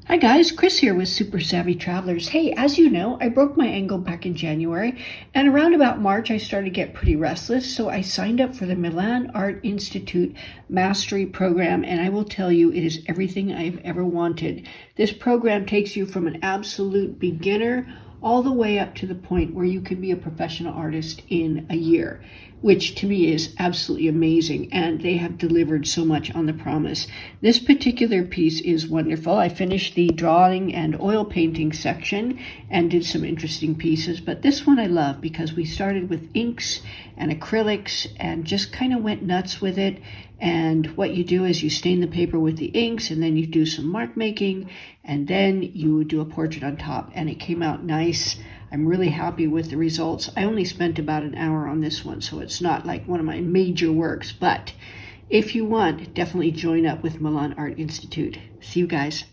Hi guys, Chris here with Super Savvy Travelers. Hey, as you know, I broke my ankle back in January, and around about March I started to get pretty restless, so I signed up for the Milan Art Institute Mastery Program, and I will tell you, it is everything I've ever wanted. This program takes you from an absolute beginner all the way up to the point where you can be a professional artist in a year, which to me is absolutely amazing, and they have delivered so much on the promise. This particular piece is wonderful. I finished the drawing and oil painting section and did some interesting pieces, but this one I love because we started with inks and acrylics and just kind of went nuts with it. And what you do is you stain the paper with the inks, and then you do some mark making, and then you do a portrait on top, and it came out nice. I'm really happy with the results. I only spent about an hour on this one, so it's not like one of my major works, but if you want, definitely join up with Milan Art Institute. See you guys.